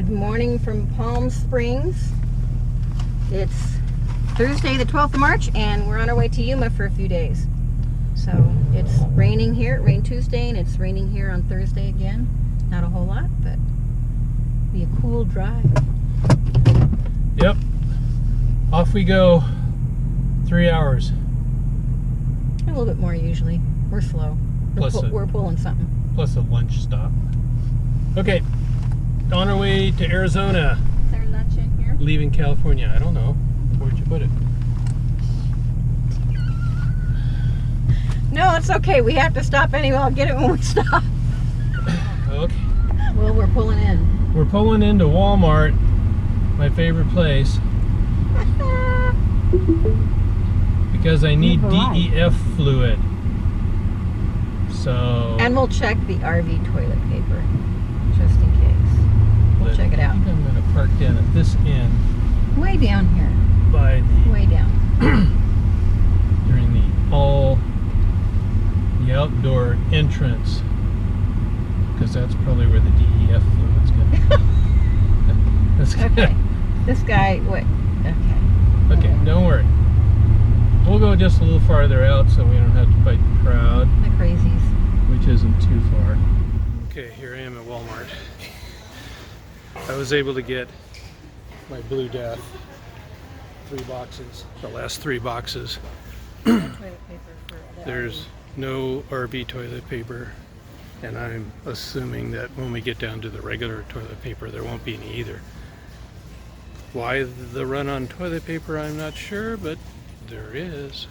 Good morning from Palm Springs. It's Thursday the 12th of March and we're on our way to Yuma for a few days. So it's raining here. It rained Tuesday and it's raining here on Thursday again. Not a whole lot, but it'll be a cool drive. Yep. Off we go. 3 hours. A little bit more usually. We're slow. We're pulling something. Plus a lunch stop. Okay. On our way to Arizona. Is there lunch in here? Leaving California. I don't know. Where'd you put it? No, it's okay. We have to stop anyway. I'll get it when we stop. Okay. Well, we're pulling in. We're pulling into Walmart, my favorite place, because I need DEF fluid. So. And we'll check the RV toilet paper, just in case. We'll check it out. I think I'm going to park down at this end. Way down here. By the. Way down. During the outdoor entrance, because that's probably where the DEF fluid's going to go. Okay. This guy, what? Okay. Okay, don't worry. We'll go just a little farther out so we don't have to fight the crowd. The crazies. Which isn't too far. Okay, here I am at Walmart. I was able to get my Blue Death 3 boxes, the last 3 boxes. Toilet paper for the There's no RV toilet paper, and I'm assuming that when we get down to the regular toilet paper there won't be any either. Why the run on toilet paper, I'm not sure, but there is.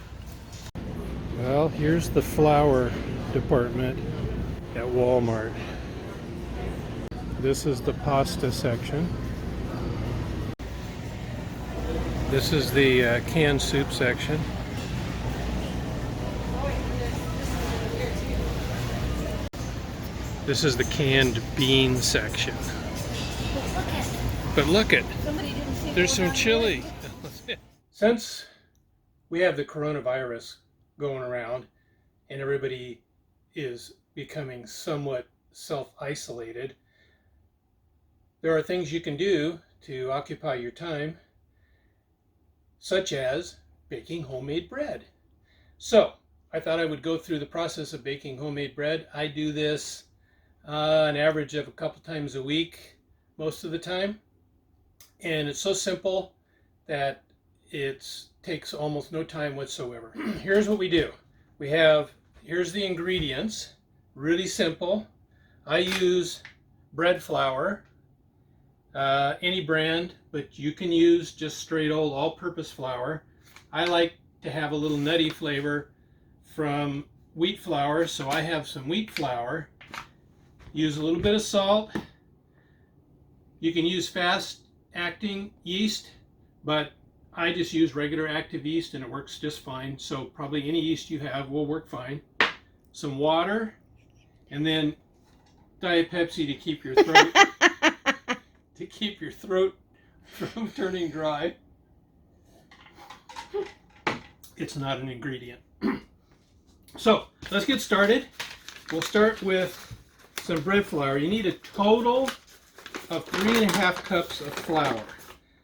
Well, here's the flour department at Walmart. This is the pasta section. This is the canned soup section. This is the canned bean section. But look it, there's some chili. Since we have the coronavirus going around and everybody is becoming somewhat self-isolated, there are things you can do to occupy your time, such as baking homemade bread. So I thought I would go through the process of baking homemade bread. I do this an average of a couple times a week most of the time, and it's so simple that it takes almost no time whatsoever. Here's what we do. Here's the ingredients, really simple. I use bread flour, any brand, but you can use just straight old all-purpose flour. I like to have a little nutty flavor from wheat flour, so I have some wheat flour. Use a little bit of salt. You can use fast-acting yeast, but I just use regular active yeast and it works just fine. So probably any yeast you have will work fine. Some water, and then Diet Pepsi to keep your throat from turning dry. It's not an ingredient. So let's get started. We'll start with some bread flour. You need a total of 3.5 cups of flour.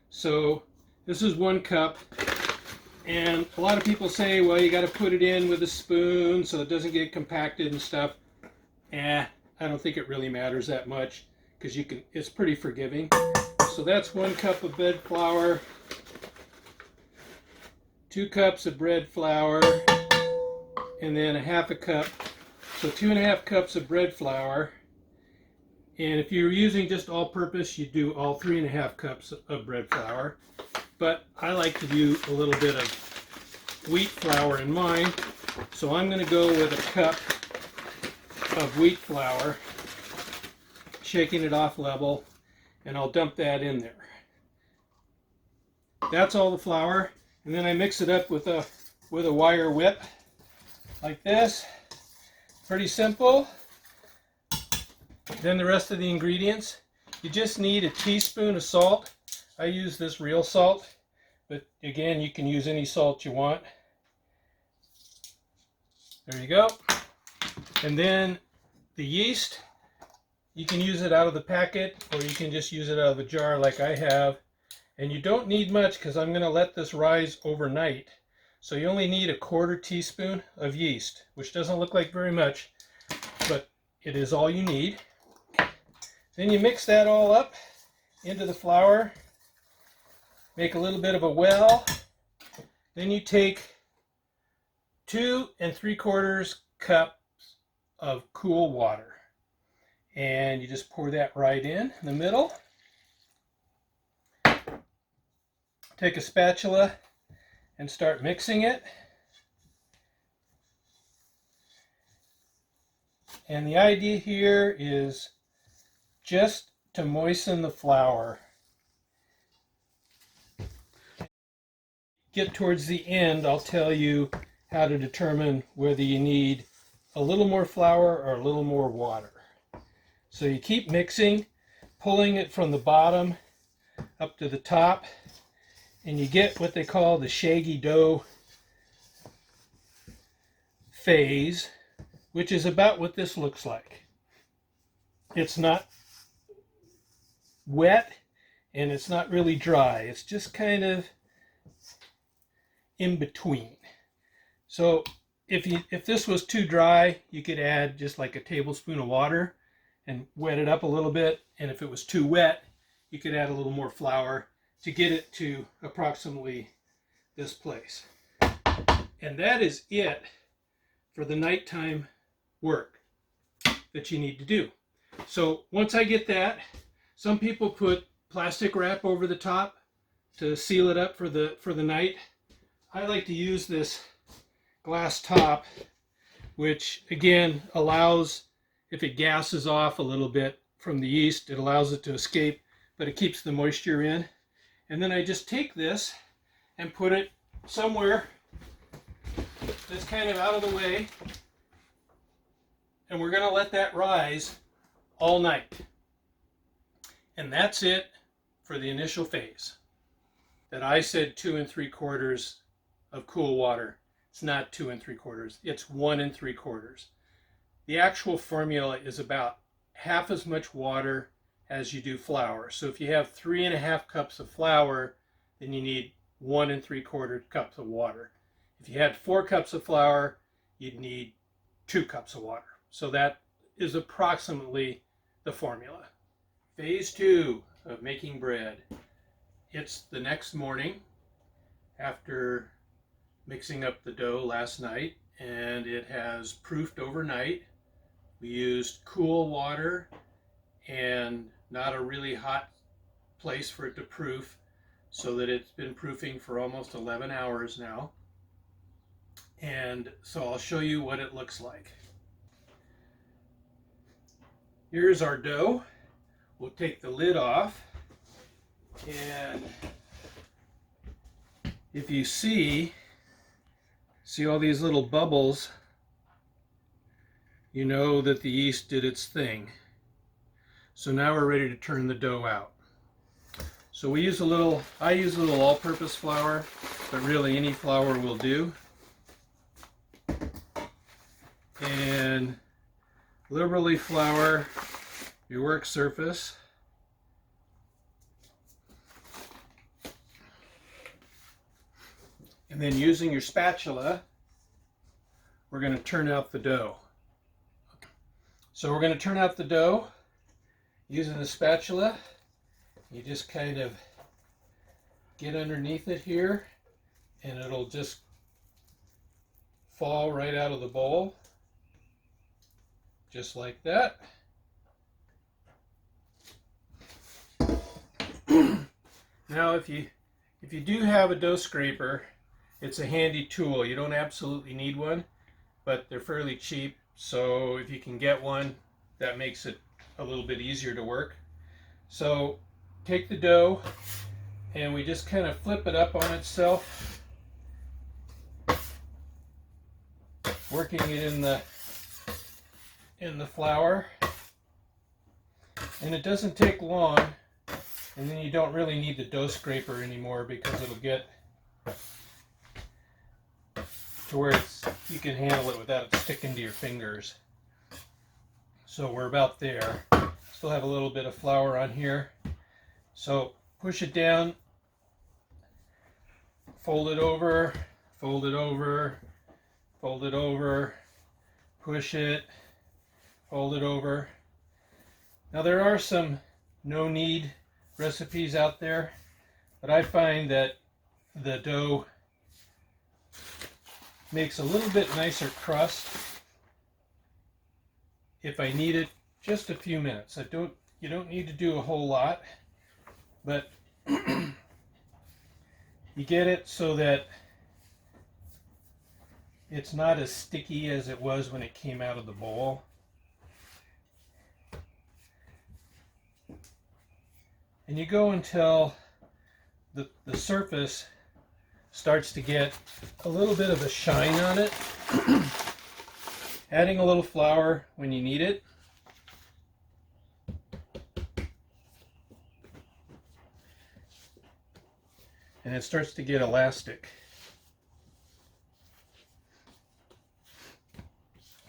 So this is 1 cup, and a lot of people say, well, you got to put it in with a spoon so it doesn't get compacted and stuff. I don't think it really matters that much because it's pretty forgiving. So that's 1 cup of bread flour, 2 cups of bread flour, and then 1/2 cup. So 2.5 cups of bread flour. And if you're using just all-purpose, you do all 3.5 cups of bread flour. But I like to do a little bit of wheat flour in mine. So I'm going to go with 1 cup of wheat flour, shaking it off level, and I'll dump that in there. That's all the flour, and then I mix it up with a wire whip like this. Pretty simple. Then the rest of the ingredients, you just need a teaspoon of salt. I use this real salt, but again, you can use any salt you want. There you go. And then the yeast, You can use it out of the packet, or you can just use it out of a jar like I have. And you don't need much because I'm going to let this rise overnight. So you only need a 1/4 teaspoon of yeast, which doesn't look like very much, but it is all you need. Then you mix that all up into the flour, make a little bit of a well. Then you take 2 3/4 cups of cool water, and you just pour that right in the middle. Take a spatula and start mixing it. And the idea here is just to moisten the flour. Get towards the end, I'll tell you how to determine whether you need a little more flour or a little more water. So you keep mixing, pulling it from the bottom up to the top, and you get what they call the shaggy dough phase, which is about what this looks like. It's not wet and it's not really dry. It's just kind of in between. So if this was too dry, you could add just like a tablespoon of water and wet it up a little bit. And if it was too wet, you could add a little more flour to get it to approximately this place. And that is it for the nighttime work that you need to do. So once I get that, some people put plastic wrap over the top to seal it up for the night. I like to use this glass top, which again allows, if it gases off a little bit from the yeast, it allows it to escape, but it keeps the moisture in. And then I just take this and put it somewhere that's kind of out of the way, and we're going to let that rise all night. And that's it for the initial phase. That I said 2 3/4 of cool water. It's not 2 3/4, it's 1 3/4. The actual formula is about half as much water as you do flour. So if you have 3 1/2 cups of flour, then you need 1 3/4 cups of water. If you had 4 cups of flour, you'd need 2 cups of water. So that is approximately the formula. Phase 2 of making bread. It's the next morning after mixing up the dough last night, and it has proofed overnight. We used cool water and not a really hot place for it to proof, so that it's been proofing for almost 11 hours now. And so I'll show you what it looks like. Here's our dough. We'll take the lid off, and if you see all these little bubbles, you know that the yeast did its thing. So now we're ready to turn the dough out. So I use a little all-purpose flour, but really any flour will do. And liberally flour your work surface. And then using your spatula, we're going to turn out the dough. So we're going to turn out the dough using the spatula. You just kind of get underneath it here, and it'll just fall right out of the bowl, just like that. Now if you do have a dough scraper, it's a handy tool. You don't absolutely need one, but they're fairly cheap, so if you can get one, that makes it a little bit easier to work. So take the dough and we just kind of flip it up on itself, working it in the flour. And it doesn't take long, and then you don't really need the dough scraper anymore, because it'll get to where you can handle it without it sticking to your fingers. So we're about there. Still have a little bit of flour on here. So push it down, fold it over, fold it over, fold it over, push it, fold it over. Now there are some no-knead recipes out there, but I find that the dough makes a little bit nicer crust if I knead it just a few minutes. You don't need to do a whole lot, but you get it so that it's not as sticky as it was when it came out of the bowl. And you go until the surface starts to get a little bit of a shine on it. Adding a little flour when you need it. And it starts to get elastic.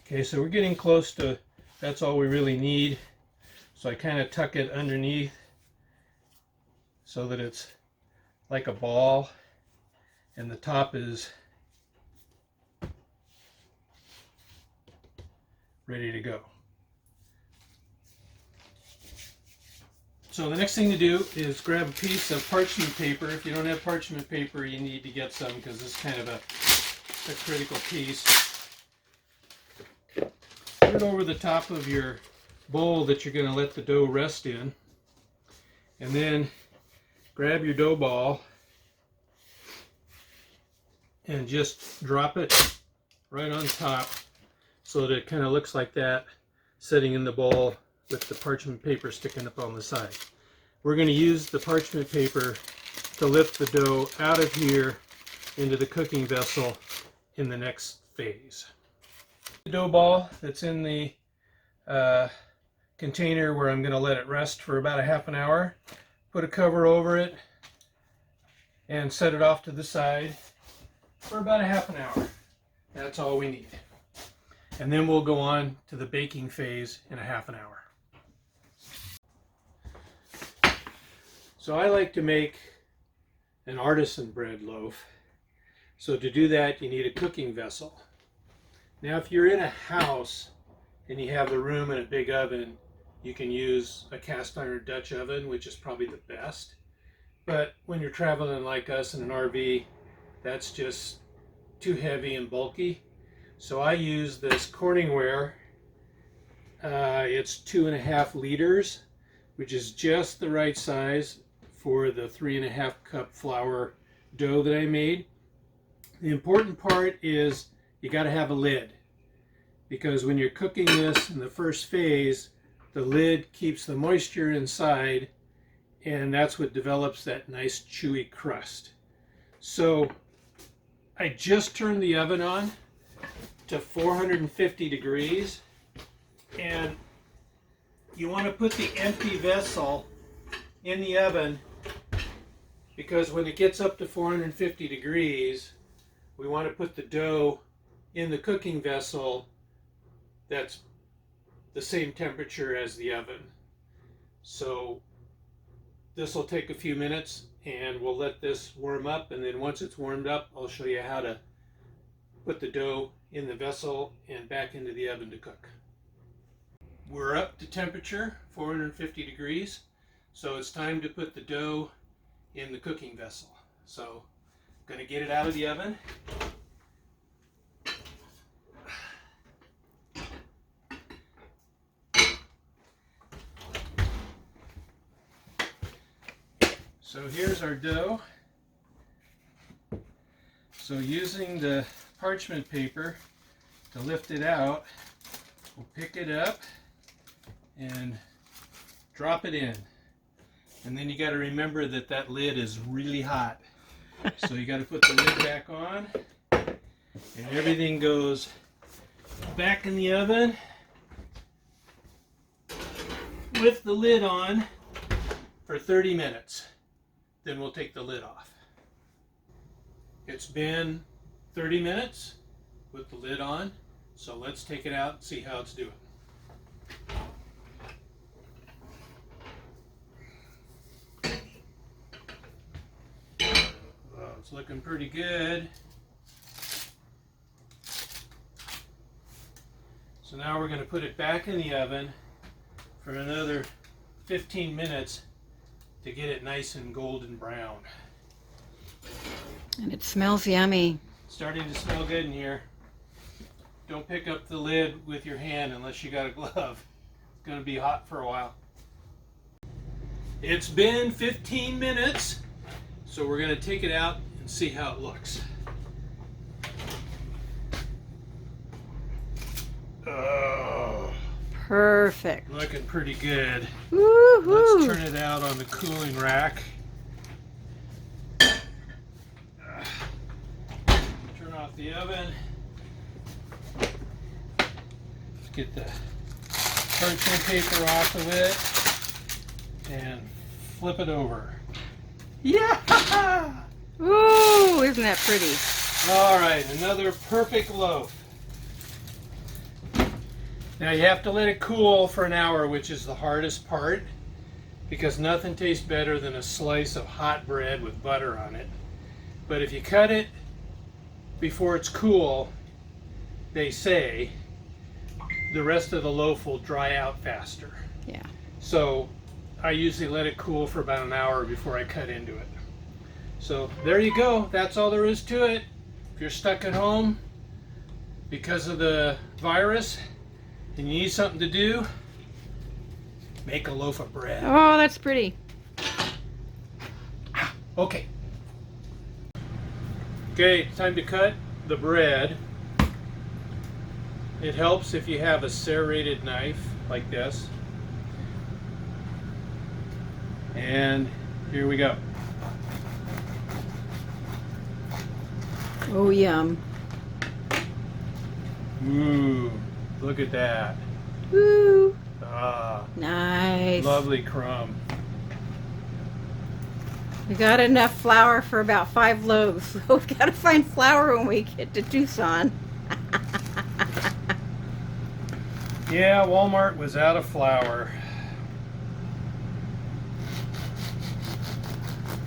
Okay, so we're getting close to, that's all we really need. So I kind of tuck it underneath so that it's like a ball, and the top is ready to go. So the next thing to do is grab a piece of parchment paper. If you don't have parchment paper, you need to get some, because it's kind of a critical piece. Put it over the top of your bowl that you're going to let the dough rest in, and then grab your dough ball and just drop it right on top so that it kind of looks like that sitting in the bowl with the parchment paper sticking up on the side. We're going to use the parchment paper to lift the dough out of here into the cooking vessel in the next phase. The dough ball that's in the container where I'm going to let it rest for about a half an hour. Put a cover over it and set it off to the side for about a half an hour. That's all we need. And then we'll go on to the baking phase in a half an hour. So I like to make an artisan bread loaf. So to do that, you need a cooking vessel. Now if you're in a house and you have the room and a big oven, you can use a cast iron Dutch oven, which is probably the best. But when you're traveling like us in an RV, that's just too heavy and bulky. So I use this Corningware. It's 2.5 liters, which is just the right size for the 3.5 cup flour dough that I made. The important part is you got to have a lid, because when you're cooking this in the first phase, the lid keeps the moisture inside, and that's what develops that nice chewy crust. So I just turned the oven on to 450 degrees, and you want to put the empty vessel in the oven, because when it gets up to 450 degrees, we want to put the dough in the cooking vessel that's the same temperature as the oven. So this will take a few minutes, and we'll let this warm up, and then once it's warmed up, I'll show you how to put the dough in the vessel and back into the oven to cook. We're up to temperature, 450 degrees, so it's time to put the dough in the cooking vessel. So I'm going to get it out of the oven. So here's our dough. So using the parchment paper to lift it out, we'll pick it up and drop it in. And then you got to remember that that lid is really hot. So you got to put the lid back on, and everything goes back in the oven with the lid on for 30 minutes. Then we'll take the lid off. It's been 30 minutes with the lid on, so let's take it out and see how it's doing. It's looking pretty good. So now we're going to put it back in the oven for another 15 minutes to get it nice and golden brown. And it smells yummy. Starting to smell good in here. Don't pick up the lid with your hand unless you got a glove. It's going to be hot for a while. It's been 15 minutes, so we're going to take it out and see how it looks. Oh, Perfect. looking pretty good. Woo-hoo. Let's turn it out on the cooling rack. Turn off the oven. Let's get the parchment paper off of it and flip it over. Yeah! Ooh, isn't that pretty? All right, another perfect loaf. Now you have to let it cool for an hour, which is the hardest part, because nothing tastes better than a slice of hot bread with butter on it. But if you cut it before it's cool, they say the rest of the loaf will dry out faster. Yeah. So I usually let it cool for about an hour before I cut into it. So there you go. That's all there is to it. If you're stuck at home because of the virus and you need something to do, make a loaf of bread. Oh, that's pretty. Okay. Okay, time to cut the bread. It helps if you have a serrated knife like this. And here we go. Oh, yum. Ooh, look at that. Woo. Ah, Nice. lovely crumb. We got enough flour for about 5 loaves. So we've got to find flour when we get to Tucson. Yeah, Walmart was out of flour.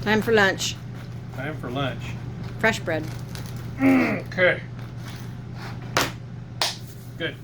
Time for lunch. Time for lunch. Fresh bread. Okay. Good.